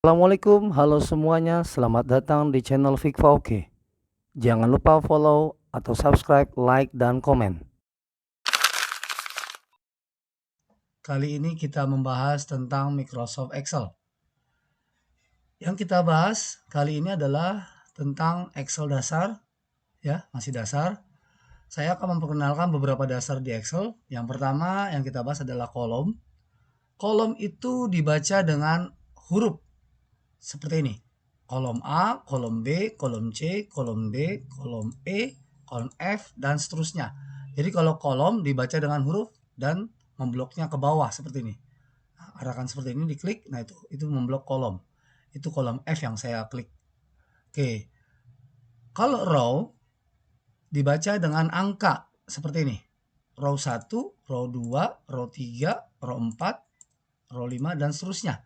Assalamualaikum, halo semuanya, selamat datang di channel Fikfa Oke. Jangan lupa follow atau subscribe, like, dan komen. Kali ini kita membahas tentang Microsoft Excel. Yang kita bahas kali ini adalah tentang Excel dasar, ya, masih dasar. Saya akan memperkenalkan beberapa dasar di Excel. Yang pertama yang kita bahas adalah kolom. Kolom itu dibaca dengan huruf seperti ini. Kolom A, kolom B, kolom C, kolom D, kolom E, kolom F, dan seterusnya. Jadi kalau kolom dibaca dengan huruf dan membloknya ke bawah seperti ini. Nah, arahkan seperti ini, diklik, nah itu memblok kolom. Itu kolom F yang saya klik. Oke. Kalau row dibaca dengan angka seperti ini. Row 1, row 2, row 3, row 4, row 5, dan seterusnya.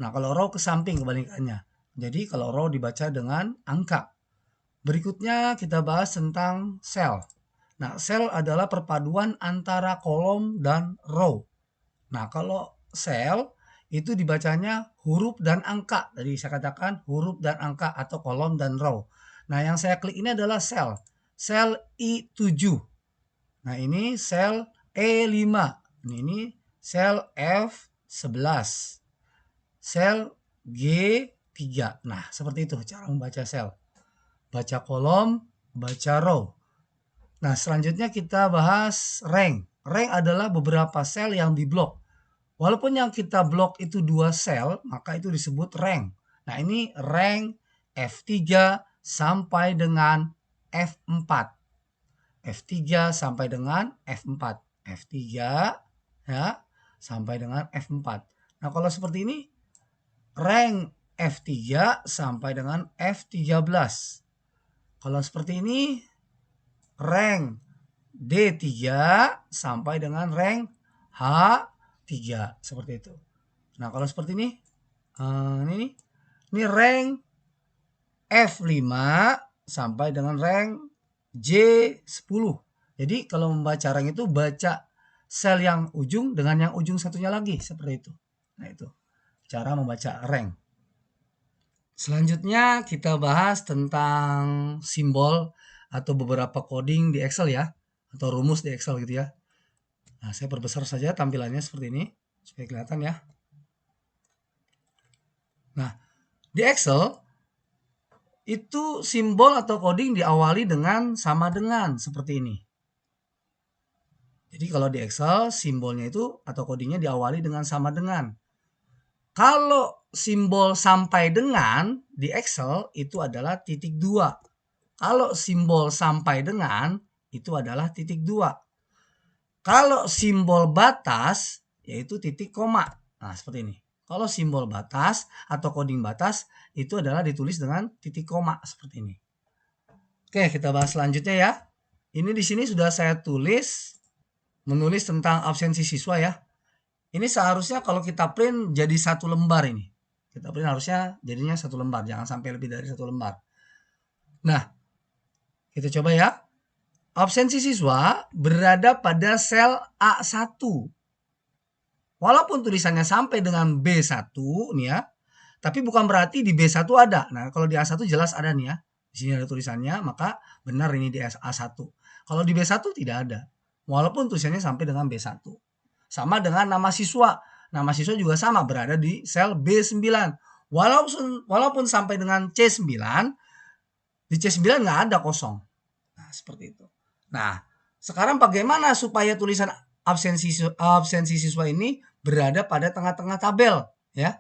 Nah, kalau row ke samping kebalikannya. Jadi kalau row dibaca dengan angka. Berikutnya kita bahas tentang sel. Nah, sel adalah perpaduan antara kolom dan row. Nah, kalau sel itu dibacanya huruf dan angka. Tadi saya katakan huruf dan angka atau kolom dan row. Nah, yang saya klik ini adalah sel. Sel I7. Nah, ini sel E5. Ini sel F11. Sel G3. Nah, seperti itu cara membaca sel. Baca kolom, baca row. Nah, selanjutnya kita bahas rank. Rank adalah beberapa sel yang diblok. Walaupun yang kita blok itu 2 sel, maka itu disebut rank. Nah, ini rank F3 sampai dengan F4. F3 sampai dengan F4. F3 ya, sampai dengan F4. Nah, kalau seperti ini rank F3 sampai dengan F13. Kalau seperti ini rank D3 sampai dengan rank H3 seperti itu. Nah, kalau seperti ini ini rank F5 sampai dengan rank J10. Jadi kalau membaca rank itu baca sel yang ujung dengan yang ujung satunya lagi seperti itu. Nah, itu cara membaca rank. Selanjutnya kita bahas tentang simbol atau beberapa coding di Excel ya, atau rumus di Excel gitu ya. Nah, saya perbesar saja tampilannya seperti ini supaya kelihatan ya. Nah, di Excel itu simbol atau coding diawali dengan sama dengan seperti ini. Jadi kalau di Excel simbolnya itu atau codingnya diawali dengan sama dengan. Kalau simbol sampai dengan di Excel itu adalah titik 2. Kalau simbol sampai dengan itu adalah titik 2. Kalau simbol batas yaitu titik koma. Nah, seperti ini. Kalau simbol batas atau coding batas itu adalah ditulis dengan titik koma seperti ini. Oke, kita bahas selanjutnya ya. Ini di sini sudah saya tulis menulis tentang absensi siswa ya. Ini seharusnya kalau kita print jadi 1 lembar ini. Kita print harusnya jadinya 1 lembar, jangan sampai lebih dari 1 lembar. Nah, kita coba ya. Absensi siswa berada pada sel A1. Walaupun tulisannya sampai dengan B1 nih ya, tapi bukan berarti di B1 ada. Nah, kalau di A1 jelas ada nih ya. Di sini ada tulisannya, maka benar ini di A1. Kalau di B1 tidak ada. Walaupun tulisannya sampai dengan B1. Sama dengan nama siswa. Nama siswa juga sama, berada di sel B9. Walaupun sampai dengan C9, di C9 nggak ada kosong. Nah, seperti itu. Nah, sekarang bagaimana supaya tulisan absensi siswa ini berada pada tengah-tengah tabel, ya?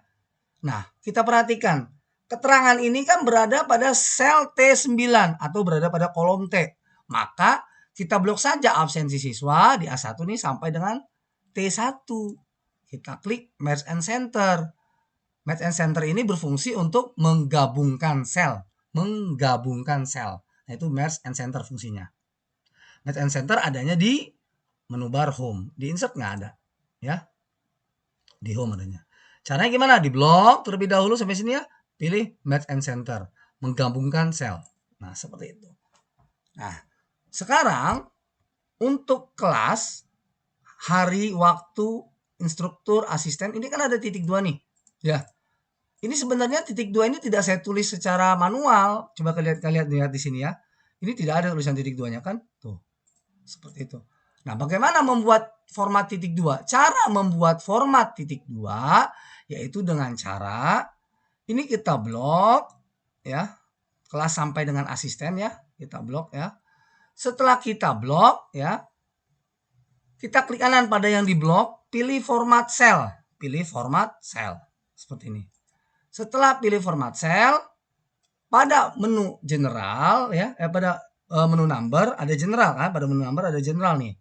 Nah, kita perhatikan. Keterangan ini kan berada pada sel T9 atau berada pada kolom T. Maka kita blok saja absensi siswa di A1 nih sampai dengan T1. Kita klik Merge and Center. Merge and Center ini berfungsi untuk menggabungkan sel. Nah, itu Merge and Center fungsinya. Merge and Center adanya di menu bar Home. Di Insert nggak ada. Ya. Di Home adanya. Caranya gimana? Di blok terlebih dahulu sampai sini ya. Pilih Merge and Center. Menggabungkan sel. Nah, seperti itu. Nah, sekarang untuk kelas, hari, waktu, instruktur, asisten, ini kan ada titik 2 nih. Ya. Ini sebenarnya titik 2 ini tidak saya tulis secara manual. Coba kalian lihat di sini ya. Ini tidak ada tulisan titik 2-nya kan? Tuh, seperti itu. Nah, bagaimana membuat format titik 2? Cara membuat format titik 2 yaitu dengan cara ini kita blok ya. Kelas sampai dengan asisten ya, kita blok ya. Setelah kita blok ya, kita klik kanan pada yang di blok, pilih format cell, pilih format cell seperti ini. Setelah pilih format cell, pada menu general ya, pada menu number ada general kan, pada menu number ada general nih.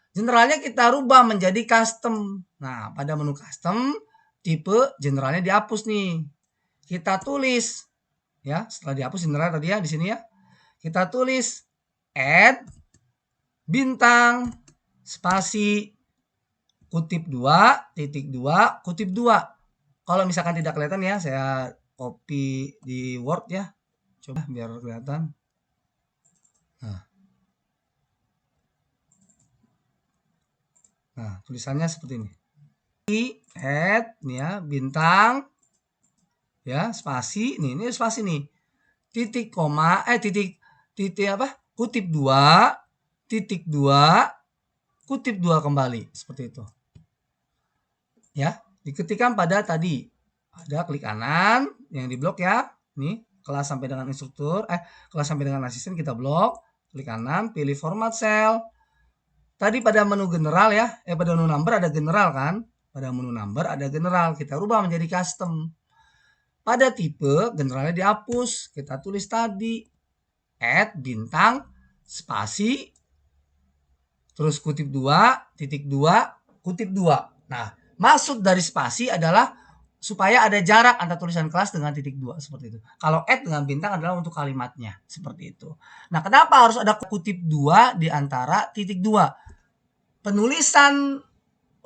Generalnya kita rubah menjadi custom. Nah, pada menu custom tipe generalnya dihapus nih. Kita tulis ya, setelah dihapus general tadi ya di sini ya. Kita tulis add bintang spasi kutip 2 titik 2 kutip 2. Kalau misalkan tidak kelihatan ya, saya copy di Word ya. Coba biar kelihatan. Nah, tulisannya seperti ini. Add nih ya, bintang ya, spasi nih, ini spasi nih. Titik koma titik apa? Kutip 2 titik 2 kutip 2 kembali seperti itu. Ya, diketikkan pada tadi ada klik kanan yang di blok ya. Nih, kelas sampai dengan instruktur, kelas sampai dengan asisten kita blok, klik kanan, pilih format cell. Tadi pada menu general ya, pada menu number ada general kan? Pada menu number ada general, kita rubah menjadi custom. Pada tipe generalnya dihapus, kita tulis tadi add bintang spasi terus kutip 2 titik 2 kutip 2. Nah, maksud dari spasi adalah supaya ada jarak antara tulisan kelas dengan titik 2 seperti itu. Kalau add dengan bintang adalah untuk kalimatnya seperti itu. Nah, kenapa harus ada kutip 2 di antara titik 2? Penulisan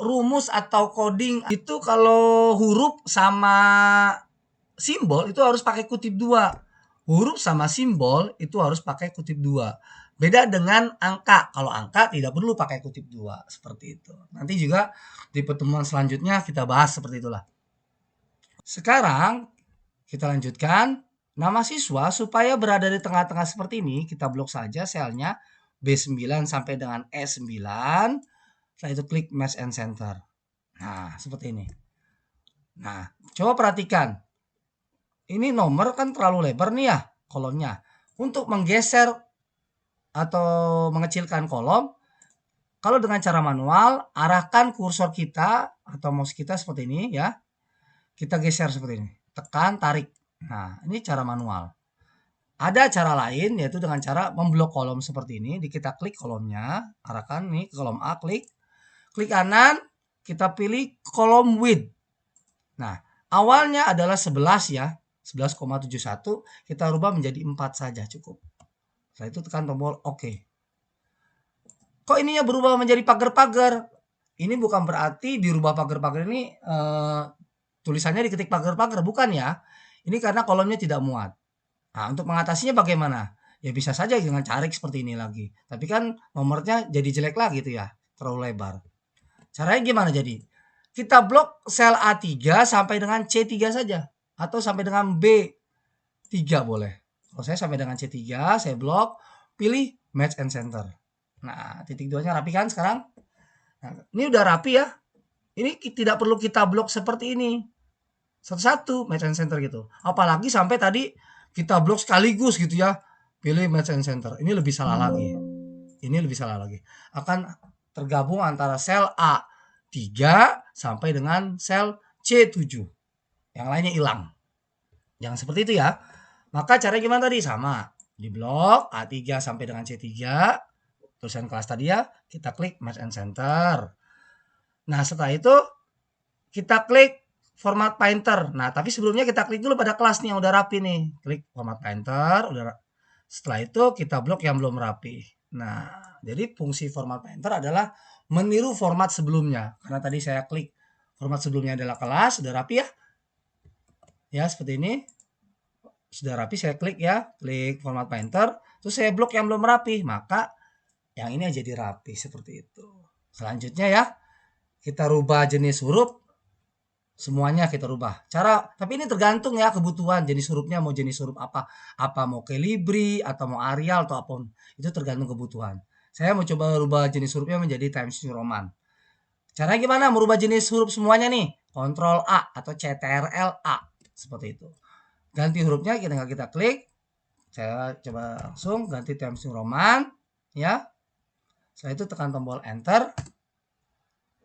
rumus atau coding itu kalau huruf sama simbol itu harus pakai kutip 2. Huruf sama simbol itu harus pakai kutip 2. Beda dengan angka. Kalau angka tidak perlu pakai kutip 2. Seperti itu. Nanti juga di pertemuan selanjutnya kita bahas seperti itulah. Sekarang kita lanjutkan. Nama siswa supaya berada di tengah-tengah seperti ini, kita blok saja selnya B9 sampai dengan E9. Setelah itu klik Match and Center. Nah, seperti ini. Nah, coba perhatikan. Ini nomor kan terlalu lebar nih ya kolomnya. Untuk menggeser atau mengecilkan kolom, kalau dengan cara manual, arahkan kursor kita atau mouse kita seperti ini ya. Kita geser seperti ini. Tekan, tarik. Nah, ini cara manual. Ada cara lain yaitu dengan cara memblok kolom seperti ini. Kita klik kolomnya, arahkan nih ke kolom A, klik. Klik kanan, kita pilih kolom width. Nah, awalnya adalah 11 ya. 11,71 kita rubah menjadi 4 saja cukup. Setelah itu tekan tombol OK. Kok ininya berubah menjadi pagar-pagar? Ini bukan berarti dirubah pagar-pagar ini tulisannya diketik pagar-pagar, bukan ya. Ini karena kolomnya tidak muat. Nah, untuk mengatasinya bagaimana? Ya bisa saja dengan carik seperti ini lagi. Tapi kan nomornya jadi jelek lagi gitu ya, terlalu lebar. Caranya gimana jadi? Kita blok sel A3 sampai dengan C3 saja. Atau sampai dengan B3 boleh. Kalau saya sampai dengan C3, saya blok, pilih Match and Center. Nah, titik 2-nya rapi kan sekarang? Nah, ini udah rapi ya. Ini tidak perlu kita blok seperti ini. Satu-satu Match and Center gitu. Apalagi sampai tadi kita blok sekaligus gitu ya. Pilih Match and Center. Ini lebih salah lagi. Ini lebih salah lagi. Akan tergabung antara sel A3 sampai dengan sel C7. Yang lainnya hilang. Jangan seperti itu ya. Maka caranya gimana tadi? Sama. Di blok A3 sampai dengan C3. Tulisan kelas tadi ya. Kita klik Match and Center. Nah, setelah itu kita klik Format Painter. Nah, tapi sebelumnya kita klik dulu pada kelas nih yang udah rapi nih. Klik Format Painter. Setelah itu kita blok yang belum rapi. Nah, jadi fungsi Format Painter adalah meniru format sebelumnya. Karena tadi saya klik format sebelumnya adalah kelas. Sudah rapi ya. Ya, seperti ini. Sudah rapi, saya klik ya. Klik Format Painter. Terus saya blok yang belum rapi. Maka yang ini jadi rapi seperti itu. Selanjutnya ya. Kita rubah jenis huruf. Semuanya kita rubah. Tapi ini tergantung ya kebutuhan jenis hurufnya, mau jenis huruf apa. Apa mau Calibri atau mau Arial atau apapun. Itu tergantung kebutuhan. Saya mau coba rubah jenis hurufnya menjadi Times New Roman. Caranya gimana merubah jenis huruf semuanya nih? Ctrl A atau Ctrl A. Seperti itu. Ganti hurufnya kita klik. Saya coba langsung ganti Times New Roman. Ya. Setelah itu tekan tombol Enter.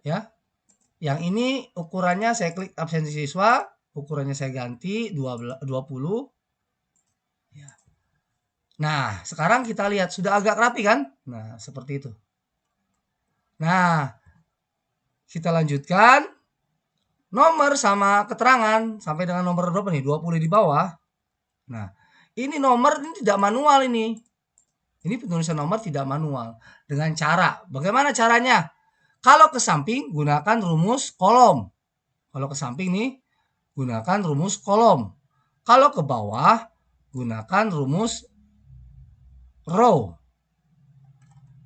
Ya. Yang ini ukurannya saya klik absensi siswa, ukurannya saya ganti 20. Ya. Nah, sekarang kita lihat sudah agak rapi kan? Nah, seperti itu. Nah, kita lanjutkan. Nomor sama keterangan sampai dengan nomor berapa nih? 20 di bawah. Nah, ini nomor ini tidak manual ini. Ini penulisan nomor tidak manual. Dengan cara, bagaimana caranya? Kalau ke samping gunakan rumus kolom. Kalau ke samping nih gunakan rumus kolom. Kalau ke bawah gunakan rumus row.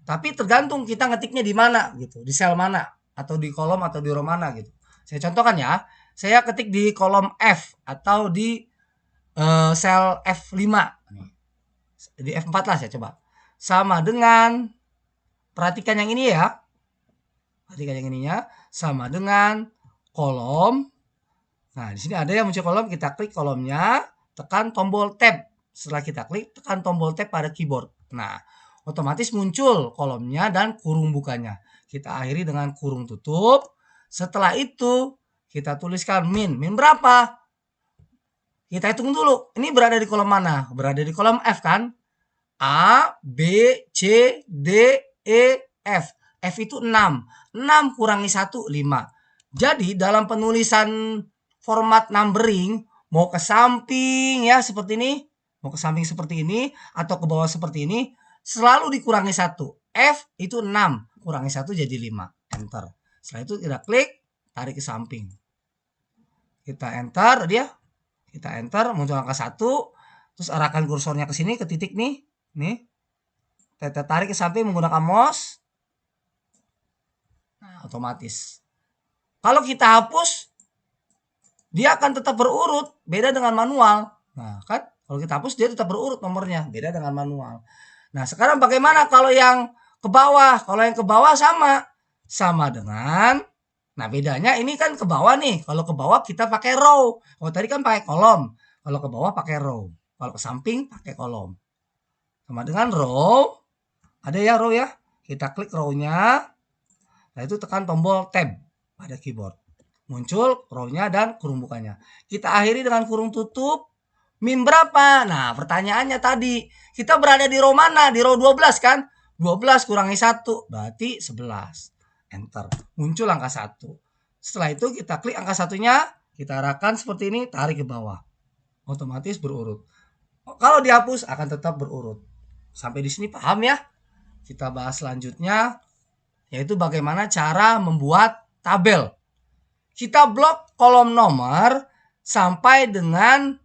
Tapi tergantung kita ngetiknya di mana gitu, di sel mana atau di kolom atau di row mana gitu. Saya contohkan ya. Saya ketik di kolom F atau di sel F5. Di F4 lah saya coba. Sama dengan, perhatikan yang ini ya. Perhatikan yang ininya sama dengan kolom. Nah, di sini ada yang muncul kolom, kita klik kolomnya, tekan tombol tab. Setelah kita klik, tekan tombol tab pada keyboard. Nah, otomatis muncul kolomnya dan kurung bukanya. Kita akhiri dengan kurung tutup. Setelah itu, kita tuliskan min. Min berapa? Kita hitung dulu. Ini berada di kolom mana? Berada di kolom F kan? A, B, C, D, E, F. F itu 6. 6 kurangi 1, 5. Jadi dalam penulisan format numbering, mau ke samping ya seperti ini, mau ke samping seperti ini, atau ke bawah seperti ini, selalu dikurangi 1. F itu 6, kurangi 1 jadi 5. Enter. Setelah itu kita klik, tarik ke samping. Kita enter dia. Kita enter, muncul angka 1. Terus arahkan kursornya ke sini, ke titik nih. Nih. Kita tarik ke samping menggunakan mouse. Nah, otomatis. Kalau kita hapus, dia akan tetap berurut. Beda dengan manual. Nah, kan? Kalau kita hapus, dia tetap berurut nomornya. Beda dengan manual. Nah, sekarang bagaimana kalau yang ke bawah? Kalau yang ke bawah sama. Sama dengan, nah bedanya ini kan ke bawah nih. Kalau ke bawah kita pakai row. Kalau tadi kan pakai kolom. Kalau ke bawah pakai row. Kalau ke samping pakai kolom. Sama dengan row. Ada ya row ya. Kita klik row-nya. Nah itu tekan tombol tab pada keyboard. Muncul row-nya dan kurung bukanya. Kita akhiri dengan kurung tutup. Min berapa? Nah pertanyaannya tadi. Kita berada di row mana? Di row 12 kan? 12 kurangi 1. Berarti 11. Enter. Muncul angka 1. Setelah itu kita klik angka 1-nya. Kita arahkan seperti ini. Tarik ke bawah. Otomatis berurut. Kalau dihapus akan tetap berurut. Sampai di sini paham ya? Kita bahas selanjutnya. Yaitu bagaimana cara membuat tabel. Kita blok kolom nomor. Sampai dengan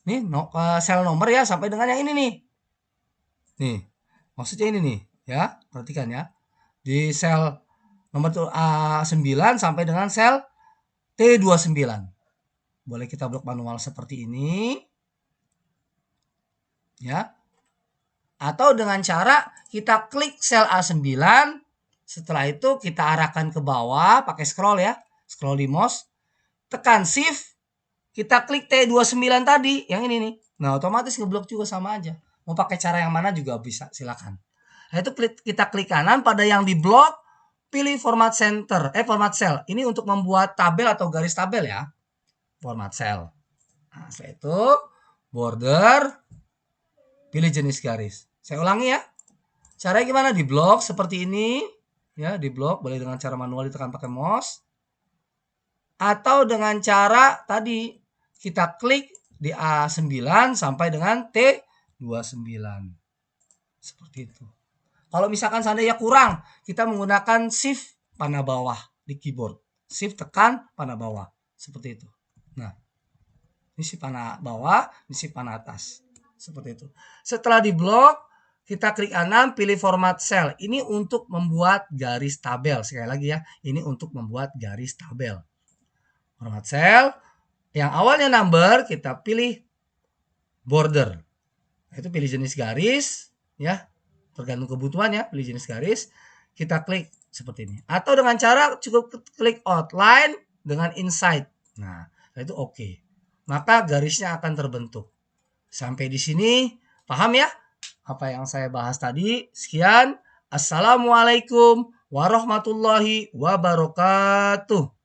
nih sel nomor ya. Sampai dengan yang ini nih. Nih. Maksudnya ini nih. Ya. Perhatikan ya. Di sel nomor A9 sampai dengan sel T29. Boleh kita blok manual seperti ini. Ya. Atau dengan cara kita klik sel A9. Setelah itu kita arahkan ke bawah. Pakai scroll ya. Scroll di mouse. Tekan shift. Kita klik T29 tadi. Yang ini nih. Nah otomatis ngeblok juga sama aja. Mau pakai cara yang mana juga bisa. Silakan. Nah itu kita klik kanan pada yang di blok. Pilih format center, format cell. Ini untuk membuat tabel atau garis tabel ya. Format cell. Nah, setelah itu border, pilih jenis garis. Saya ulangi ya. Caranya gimana? Di blok seperti ini. Ya, di blok boleh dengan cara manual ditekan pakai mouse. Atau dengan cara tadi kita klik di A9 sampai dengan T29. Seperti itu. Kalau misalkan seandainya kurang, kita menggunakan shift panah bawah di keyboard. Shift tekan panah bawah. Seperti itu. Nah, ini shift panah bawah, ini shift panah atas. Seperti itu. Setelah di blok, kita klik kanan, pilih format cell. Ini untuk membuat garis tabel. Sekali lagi ya, ini untuk membuat garis tabel. Format cell. Yang awalnya number kita pilih border. Itu pilih jenis garis ya. Tergantung kebutuhannya, pilih jenis garis. Kita klik seperti ini. Atau dengan cara cukup klik outline dengan inside. Nah, itu oke. Maka garisnya akan terbentuk. Sampai di sini paham ya apa yang saya bahas tadi? Sekian. Assalamualaikum warahmatullahi wabarakatuh.